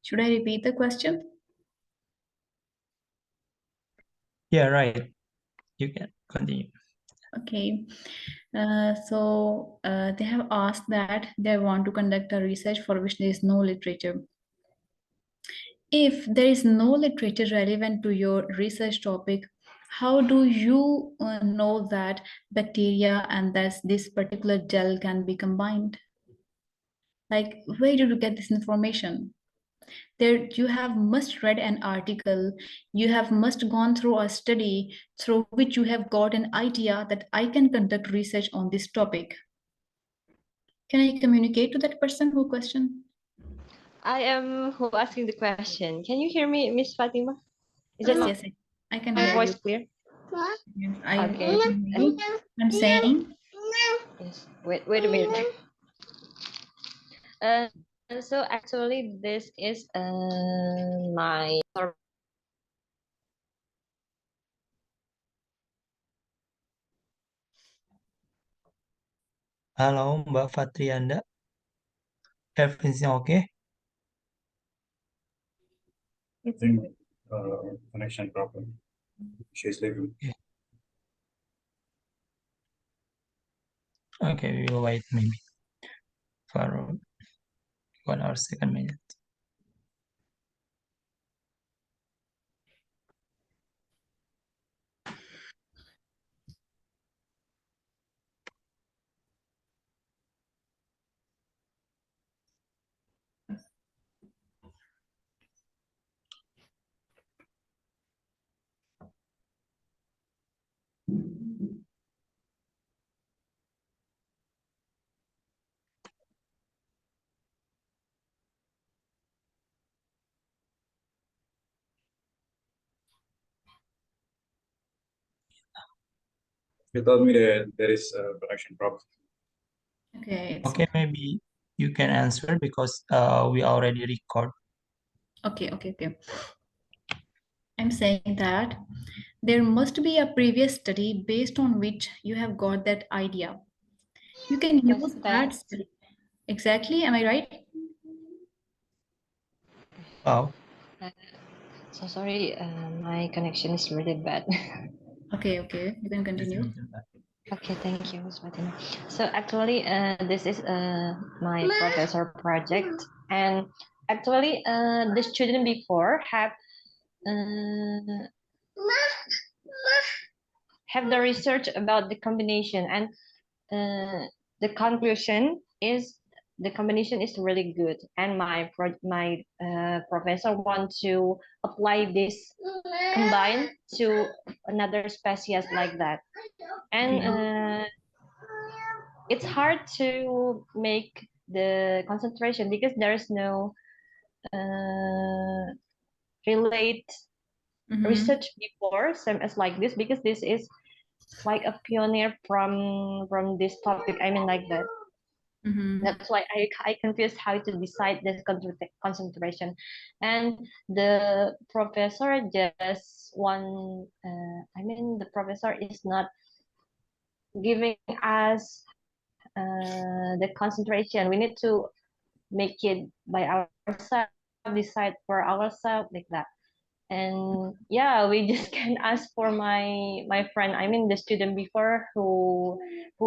Should I repeat the question? Yeah, right. You can continue. Okay. They have asked that they want to conduct a research for which there is no literature. If there is no literature relevant to your research topic, how do you know that bacteria and this particular gel can be combined? Like, where did you get this information? There, you have must read an article, you have must gone through a study through which you have got an idea that I can conduct research on this topic. Can I communicate to that person who questioned? I am who asking the question. Can you hear me, Miss Fatima? Is Yes, it yes, I can my hear voice you. clear? Yes, I Okay. can hear you. I'm saying, Yes. Wait a minute. Uh, so actually, this is my. Halo, Mbak Fatrianda. Everything okay? Connection problem. She's leaving. Okay, we will wait maybe for 1 or 2 minutes. He told me that there is a connection problem. Okay, it's Okay, okay. maybe you can answer because we already record. Okay. I'm saying that there must be a previous study based on which you have got that idea. You can use Test, that test. study. Exactly, am I right? Wow. So sorry, my connection is really bad. Okay, you can It's continue. mentioned that. Okay, thank you, Ms. Fatima. So actually, this is my professor project, and actually, the student before uh, have the research about the combination, and the conclusion is the combination is really good, and my professor want to apply this combine to another species like that, and Okay. it's hard to make the concentration because there is no uh, relate Mm-hmm. research before same as like this, because this is like a pioneer from this topic, I mean like that. Mm-hmm. That's why I confused how to decide this concentration, and the professor just one I mean the professor is not giving us the concentration. We need to make it by ourselves, decide for ourselves like that. And yeah, we just can ask for my friend, I mean the student before who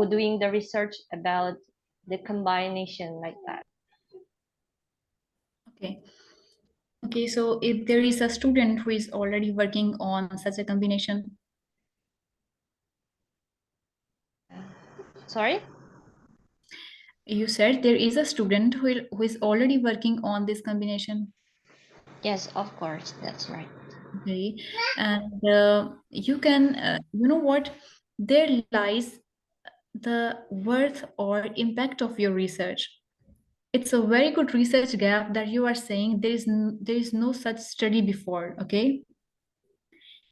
doing the research about the combination like that. Okay. Okay, so if there is a student who is already working on such a combination, Sorry. you said there is a student who is already working on this combination. Yes, of course, that's right. Okay, and you can, you know what, there lies the worth or impact of your research. It's a very good research gap that you are saying there is no such study before. Okay,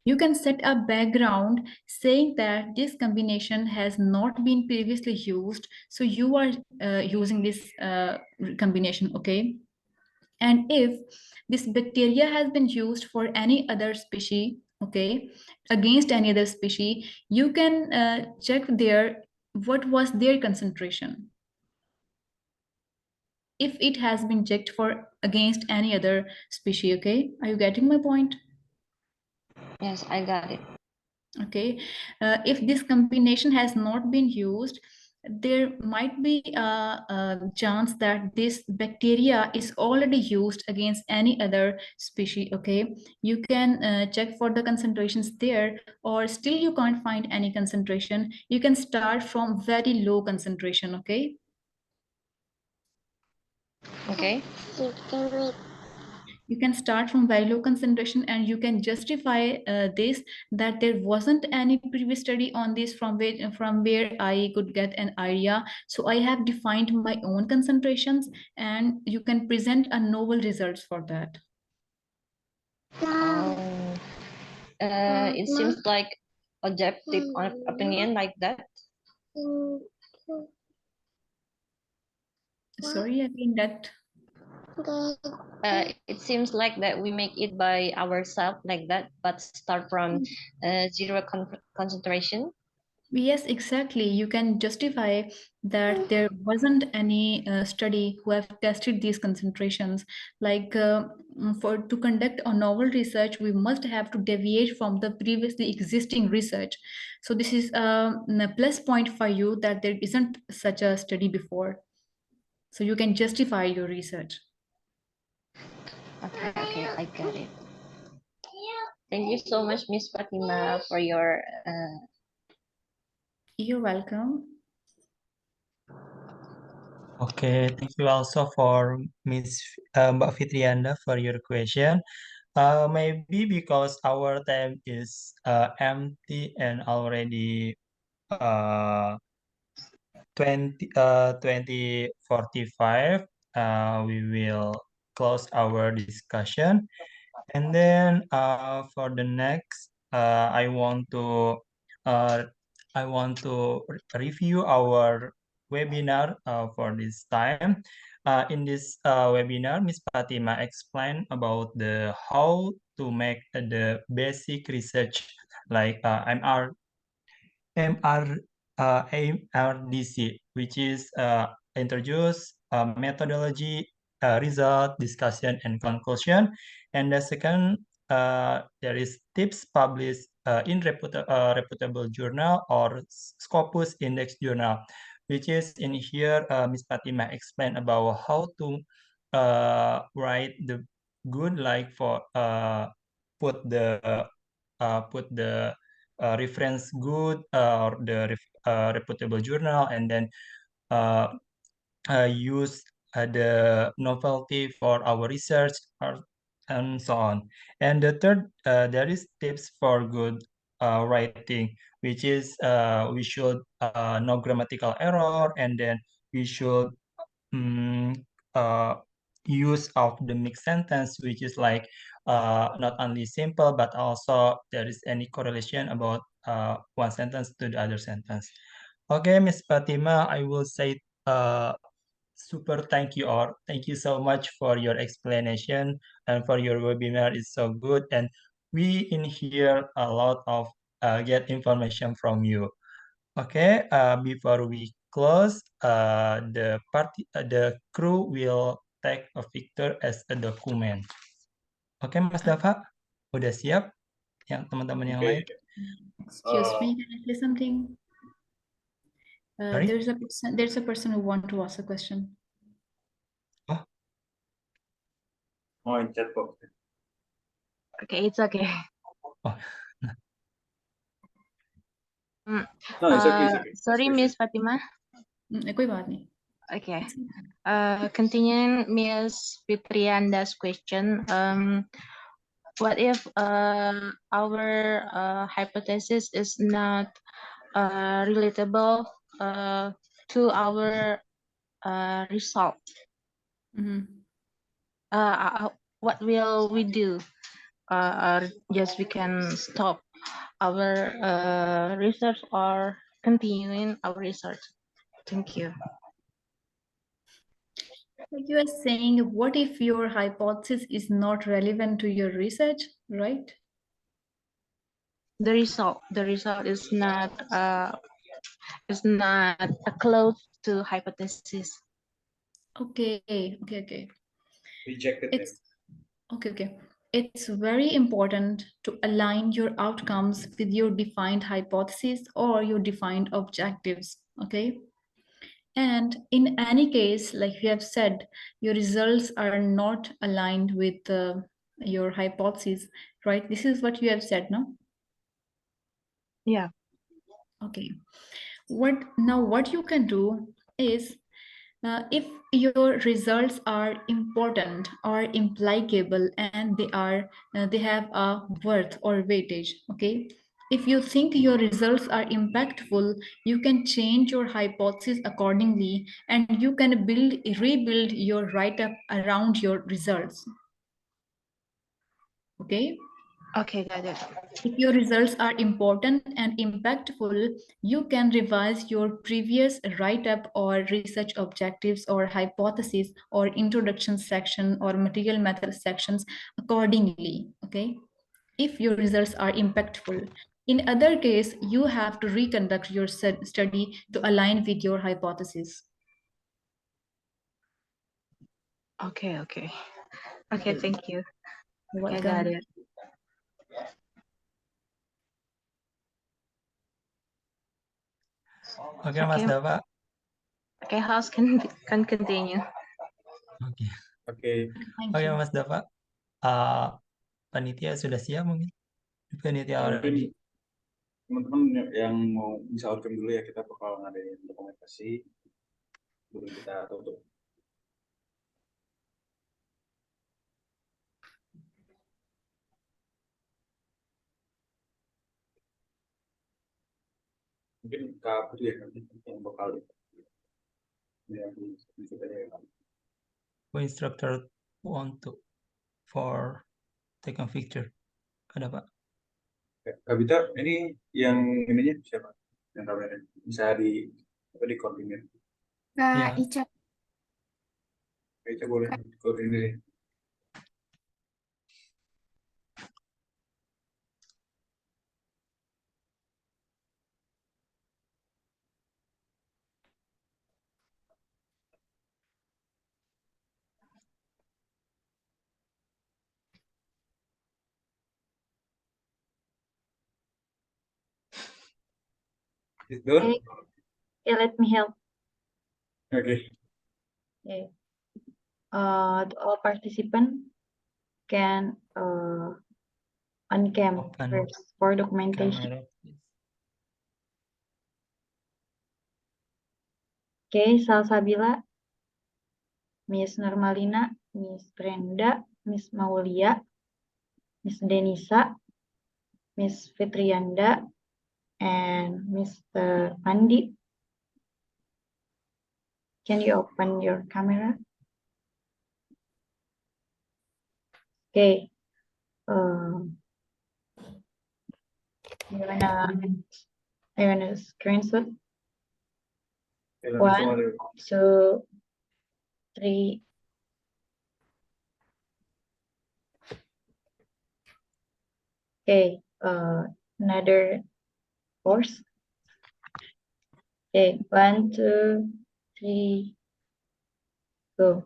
you can set a background saying that this combination has not been previously used, so you are using this combination. Okay, and if this bacteria has been used for any other species, okay, against any other species, you can check there what was their concentration if it has been checked for against any other species. Okay, are you getting my point? Yes, I got it. Okay, if this combination has not been used, there might be a chance that this bacteria is already used against any other species. Okay, you can check for the concentrations there, or still you can't find any concentration, you can start from very low concentration. Okay, Okay. you can start from very low concentration, and you can justify this that there wasn't any previous study on this from where I could get an idea, so I have defined my own concentrations, and you can present a novel results for that. um, it seems like objective opinion like that. Sorry, again, that It seems like that we make it by ourselves like that, but start from zero concentration. yes, exactly. You can justify that there wasn't any study who have tested these concentrations. Like for to conduct a novel research, we must have to deviate from the previously existing research. So this is a plus point for you that there isn't such a study before. So you can justify your research. Okay, I got it. Thank you so much, Miss Fatima, for your You're welcome. Okay, thank you also for Miss Mbak Fitrianda for your question. Maybe because our time is empty and already uh 20:45, we will close our discussion. And then for the next, I want to uh, I want to review our webinar for this time. In this webinar, Ms. Fatima explained about the how to make the basic research like MR, MRDC, which is introduce methodology, result, discussion, and conclusion. And the second, there is tips published in reputable journal or Scopus index journal, which is in here, Ms. Fatima explained about how to write the good, like for put the reference good or the reputable journal, and then uh, use the novelty for our research and so on. And the third, there is tips for good writing, which is we should no grammatical error, and then we should mm, uh, use of the mixed sentence, which is like not only simple, but also there is any correlation about one sentence to the other sentence. Okay, Miss Fatima, I will say super thank you, or thank you so much for your explanation and for your webinar. It's so good, and we in here a lot of get information from you. Okay, before we close, the crew will take a picture as a document. Oke, Mas Dava, udah siap? Yang teman-teman yang lain? Excuse me, can I say something? Sorry? There's a person who want to ask a question. Oh, in chat box. Okay, it's okay. Oh, Mm, No, it's okay. It's okay. Sorry, Miss Fatima. कोई बात नहीं. Okay. Continuing Miss Fitrianda's question, what if our hypothesis is not relatable to our result? What will we do? Or just we can stop our research or continuing our research? Thank you. Like you are saying, what if your hypothesis is not relevant to your research, right? The result is not close to hypothesis. Okay. Rejected. It's okay. It's very important to align your outcomes with your defined hypothesis or your defined objectives. Okay. And in any case, like you have said, your results are not aligned with your hypothesis, right? This is what you have said, no? Yeah. Okay. What you can do is, if your results are important or implicable and they have a worth or weightage, okay? If you think your results are impactful, you can change your hypothesis accordingly, and you can rebuild your write-up around your results. Okay? Okay, got it. If your results are important and impactful, you can revise your previous write-up or research objectives or hypotheses or introduction section or material method sections accordingly, okay? If your results are impactful. In other case, you have to reconduct your study to align with your hypothesis. Okay, thank you. You're Okay, welcome. got it. Oke, Mas Okay. Dava. Okay, host can continue. Oke. Oke. Thank Oke, you. Mas Dava. Panitia sudah siap mungkin? Panitia already. Teman-teman yang mau bisa outcome dulu ya, kita bakal ngadain dokumentasi sebelum kita tutup. Mungkin Kak Putri ya yang bakal yang bisa tanya ya. Co-instructor want to for take a picture. Ada Pak? Kak Bita, ini yang ininya siapa? yang kamera bisa di koordinir. Kak Ya. Ica. Kita boleh koordinir. Itu? Okay. Yeah, let me help. Oke. Okay. To all participants can on cam Open first for documentation. camera, please. Okay, Salsabila, Miss Normalina, Miss Brenda, Miss Maulia, Miss Denisa, Miss Fitrianda, and Mr. Andi. Can you open your camera? Okay. I wanna screenshot. Langsung 1, 2, 3. Okay. Another course. Okay. 1, 2, 3. Go.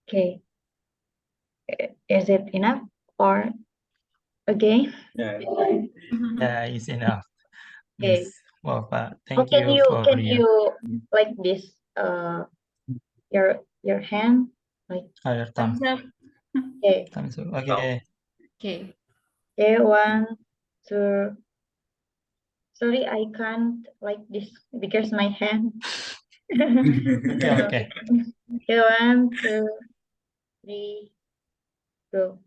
Okay. Is it enough or again? Ya. Yeah, it's enough. Okay. Miss Wafa, How thank can you you for like this? Your hand like your Thumbs thumb. up. okay. Thumbs up. Okay. Okay. Okay. 1, 2. Sorry, I can't like this because my hand. Okay, okay. Okay, 1, 2, 3, go.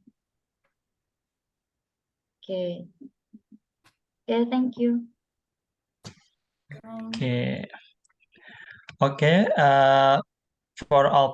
Okay. Okay, thank you. Okay. Okay. For all